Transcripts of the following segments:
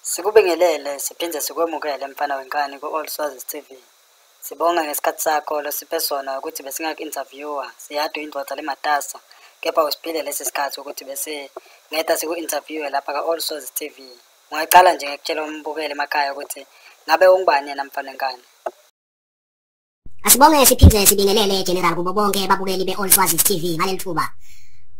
Sikubingelele siphinde sikwemukele mfana wenkani ku-All Swazis TV. Sibonga ngesikhathi sakho losiphe sona ukuthi besingaku-interviewa siyadwa indvodza lematasa, kepha usiphile lesi sikhathi ukuthi ngeta siku-interviewe lapha ka-All Swazis TV. Ungaqala nje ngekutshela umbukeli emakhaya ukuthi ngabe ungubani yena mfana wenkani. Asibonge siphinde sibingelele General kubo bonke babukeli be-All Swazis TV ngaleli thuba.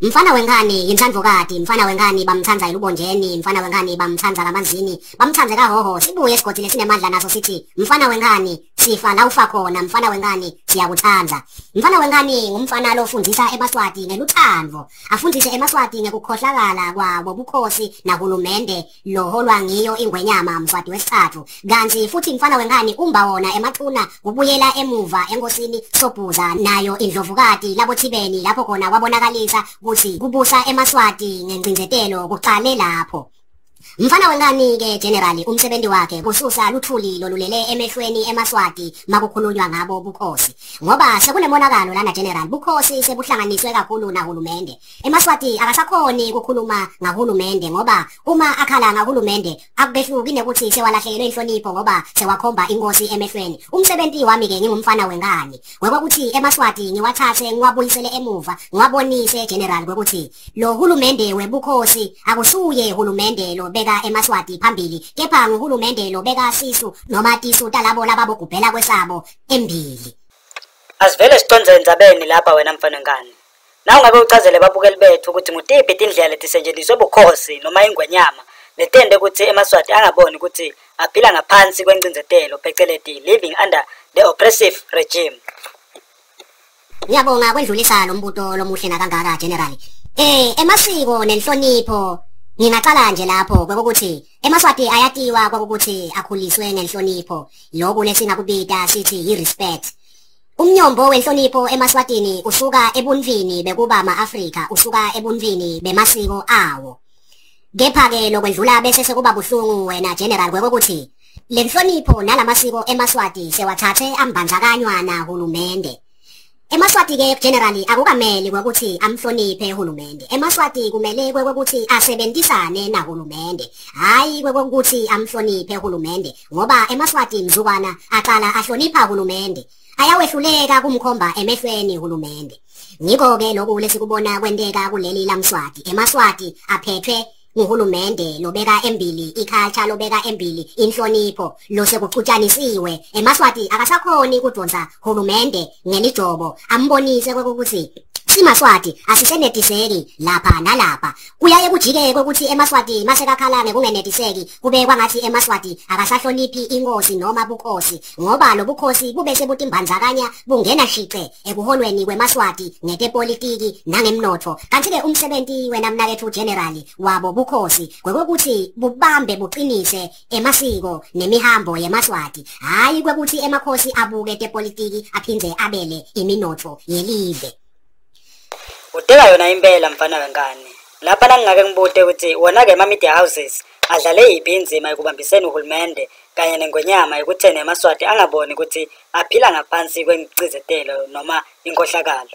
Mfana wenkani yintsandvokati, mfana wenkani bamthandza ilubonjeni, mfana wenkani bamthandza kamanzini, bamthandze kahoho, sibuye esigodzi sinemandla naso sithi mfana wenkani sifa la ufa khona, mfana wenkani siyakuthanda. Mfana wenkani ngumfana lofundisa eMaswati ngeluthando, afundise eMaswati ngekukhohlakala kwabo bukhosi nahulumende loholwa ngiyo ingwenyama Mswati wesithathu. Kanti futhi mfana wenkani umba wona emathuna kubuyela emuva enkosini Sobhuza nayo indlovukati labo Thibeni lapho khona wabonakalisa ukuthi kubusa eMaswati ngengcinzetelo kuqale lapho. Mfana wenkani ke General umsebenzi wakhe kususa luthuli lolulele emehlweni eMaswati makukhulunywa ngabo bukhosi, ngoba sekunemonakalo lana General bukhosi sebuhlanganiswe kakhulu nahulumende. eMaswati akasakhoni ukukhuluma ngahulumende ngoba uma akhala ngahulumende akubehluki nekuthi sewalahlekelwe inhlonipho ngoba sewakhomba inkosi emehlweni. Umsebenzi wami ke ngingumfana wenkani ngokuthi eMaswati ngiwathathe ngiwabuyisele emuva ngiwabonise General ukuthi lo hulumende webukhosi akusuye hulumende lo beka eMaswati phambili, kepha nguhulumende lo beka sisu noma tisu talabo lababogubhela kwesabo embili. Asivele siconze endzabeni lapha wena mfana wenkani. Na ungabe uchazele babukeli bethu ukuthi ngutiphi indlela letisetshenziswe bukhosi noma ingwenyama letende ukuthi eMaswati angaboni ukuthi aphila ngaphansi kwengcinzetelo phecelezi living under the oppressive regime. Ngiyabonga kwendlulisa lo mbuto lomuhle nakangaka General. Emasiko nenhlonipho ngingaqala nje lapho kokuthi eMaswati ayatiwa kokuthi akhuliswe ngenhlonipho, lokho lesingakubita sithi irespect. Umnyombo wenhlonipho eMaswatini usuka ebunvini bekuba ama-Afrika, usuka ebunvini bemasiko awo. Kepha ke lokwedlula bese sekuba buhlungu wena General kokuthi le nhlonipho nalamasiko eMaswati sewathathe ambandzakanywa nahulumende. eMaswati ke General akukameli ukuthi amhloniphe uhulumende. eMaswati kumele ukuthi asebenzisane nahulumende, hayi ukuthi amhloniphe uhulumende, ngoba eMaswati mzukwana aqala ahlonipha uhulumende ayawehluleka kumkhomba emehlweni uhulumende. Ngikho ke lokhu lesikubona kwenteka kuleli laMswati. eMaswati aphethwe nguhulumende lobeka embili iculture, lobeka embili inhlonipho, losekuxutshanisiwe. eMaswati akasakhoni kudonsa hulumende ngelijobo ambonise ukuthi siMaswati asisenetiseki lapha nalapha. Kuyaye kujike ukuthi eMaswati masekakhala ngekungenetiseki kube kwangathi eMaswati akasahloniphi inkosi noma bukhosi, ngoba lo bukhosi bube sebutimbandzakanya bungena shice ekuholweni kweMaswati ngetepolitiki nangemnotho. Kanti ke umsebenzi wena mnakethu General wabo bukhosi kwekuthi bubambe buqinise emasiko nemihambo yeMaswati, hayi kwekuthi emakhosi abuke tepolitiki aphindze abele iminotho yelive. Udeka yona impela mfana wenkani. Lapha nangingake ngibude ukuthi wona ke ama-media houses adlale yiphi inzima ekubambiseni uhulumende kanye nengwenyama ekutheni eMaswati angaboni ukuthi aphila ngaphansi kwengcizetelo noma inkhohlakalo.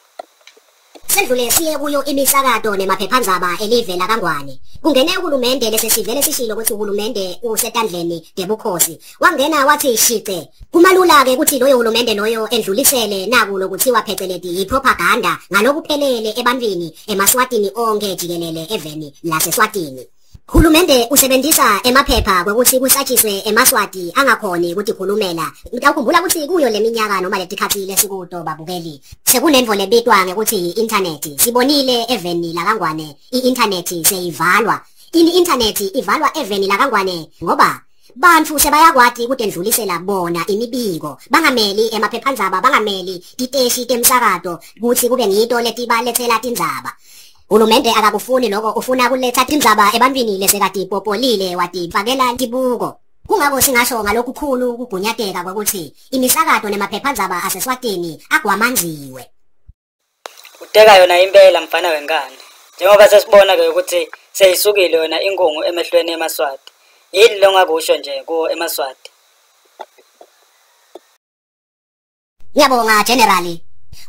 Sendlule siye kuyo imisakato nemaphephandzaba elive laKangwane. Kungene uhulumende lesesivele sishilo ukuthi uhulumende usetandleni debukhosi. Wangena wathi shite. Kumalula ke ukuthi loyo uhulumende loyo endlulisele naku lokuthiwa phecelezi ipropaganda ngalokuphelele ebantwini eMaswatini onke jikelele eveni laseSwatini. Hulumende usebenzisa emaphepha kwekuthi kusatshiswe eMaswati angakhoni ukuthi khulumela. Ngikukhumbula ukuthi kuyo leminyaka noma letikhathi lesikuto babukeli sekunenvo lebitwa ngekuthi internet. Sibonile eveni laKangwane i-internet seyivalwa. Internet ivalwa eveni laKangwane ngoba bantu sebayakwati ukudendlulisela bona imibiko, bangameli emaphephandzaba, bangameli titeshi temsakato ukuthi kube ngito letibalethela tindzaba. Hulumende akakufuni lokho, ufuna kuletha tindzaba ebantwini lesekati popolile watifakela tibuko. Kungako singasho ngalokukhulu ukugunyateka kokuthi imisakato nemaphephandzaba aseSwatini agwamanziwe. Udeka yona impela mfana wenkani. Njengoba sesibona ke ukuthi seyisukile yona inkungu emehlweni eMaswati. Yini lo ngakusho nje kuwo eMaswati? Ngiyabonga General.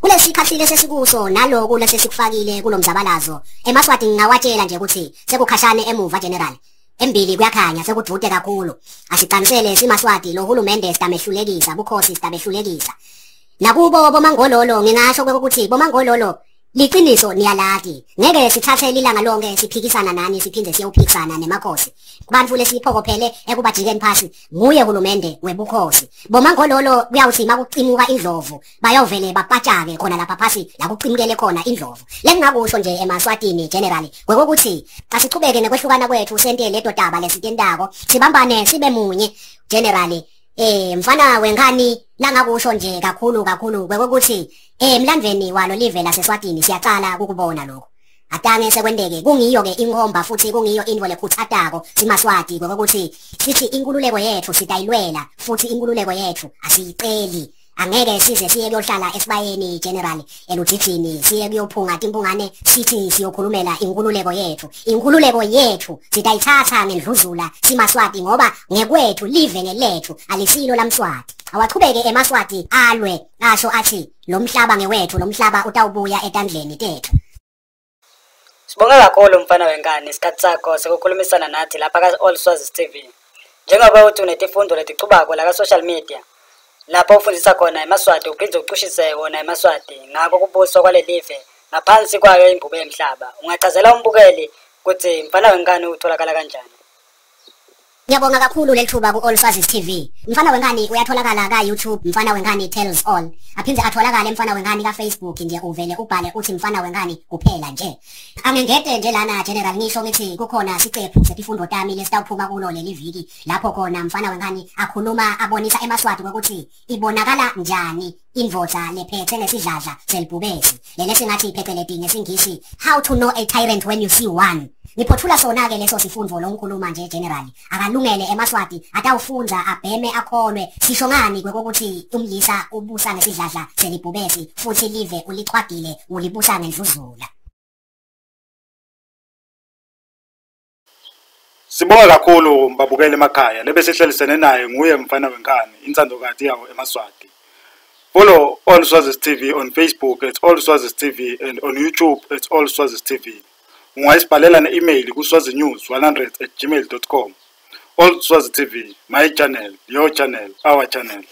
Kulesikhathi lesesikuso naloko lesesikufakile kulomzabalazo eMaswati ngawatshela nje ukuthi sekukhashane emuva General. embili kuyakhanya sekudude kakhulu asicanisele simaswati lo hulumende sidamehlulekisa bukhosi sidabehlulekisa nakubo bomangololo ngingasho ukuthi bomangololo liqiniso niyalati ngeke sithathe ilanga lonke siphikisana nani siphinde siyophikisana nemakhosi kubantu lesiphokophele ekubajikeni phasi nguye hulumende webukhosi bomangololo kuyawuthi makucimuka indlovu bayovele bapatshake khona lapha phasi la kucimukele khona indlovu lengingakusho nje emaswatini generally kwekokuthi asichubeke nekwehlukana kwethu sente ledo daba lesitendako sibambane sibe munye generally mfana wengani langakusho nje kakhulu kwekokuthi emlandweni walo live laseSwatini siyaqala ukubona lokho atange sekwendeke kungiyo ke inkhomba futhi kungiyo into lekhuthatako simaswati kwekokuthi sithi inkululeko yethu sitayilwela futhi inkululeko yethu asiyiceli angeke size siye kuyohlala esibayeni generally elujijini siye kuyophunga timpungane sithi siyokhulumela inkululeko yethu sitayithatha ngendluzula simaswati ngoba ngekwethu live ngelethu alisilo lamswati awachubeke emaswati alwe asho athi lo mhlaba ngewethu lo mhlaba utawubuya etandleni tethu. Sibonga kakhulu mfana wengane isikhathi sakho sekukhulumisana nathi lapha ka-All Swazis TV. Njengoba uthi unetifundo letichubako la ka-social media lapho ufundisa khona emaswati uphinde ucushise wona emaswati ngako kubuso kwale live ngaphansi kwayo imbubo emhlaba ungachazela umbukeli ukuthi mfana wengane utholakala kanjani. Ngiyabonga kakhulu lethuba ku All Swazis TV. Mfana wengane uyatholakala ka YouTube Mfana Wengane Tells All. Aphinde atholakala mfana wengane ka Facebook nje uvele ubhale uthi mfana wengane kuphela nje. Angengede nje lana general ngisho ngithi kukhona sicephu setifundo tami lesitawuphuma kulo leli viki lapho khona mfana wengane akhuluma abonisa emaswati ukuthi ibonakala njani indvodza lephethe ngesidladla selibhubesi. Lele singathi pheceledi ngesingisi how to know a tyrant when you see one. Ngiphothula sona ke leso sifundo lo ngikhuluma nje generally akalungele emaswati atawufunza abheme akholwe sisho ngani kwekokuthi umlisa ubusa ngesidladla selibhubesi futhi live ulichwagile ulibusa ngendluzula. Sibonga kakhulu mbabukele emakhaya lebese sihlelisene naye nguye mfana wengane insandokati yawo emaswati. Follow All Swazis TV on Facebook at All Swazis TV and on YouTube at All Swazis TV. Ungayisibhalela ne-email ku swazinews100@gmail.com. All Swazis TV, my channel, your channel, our channel.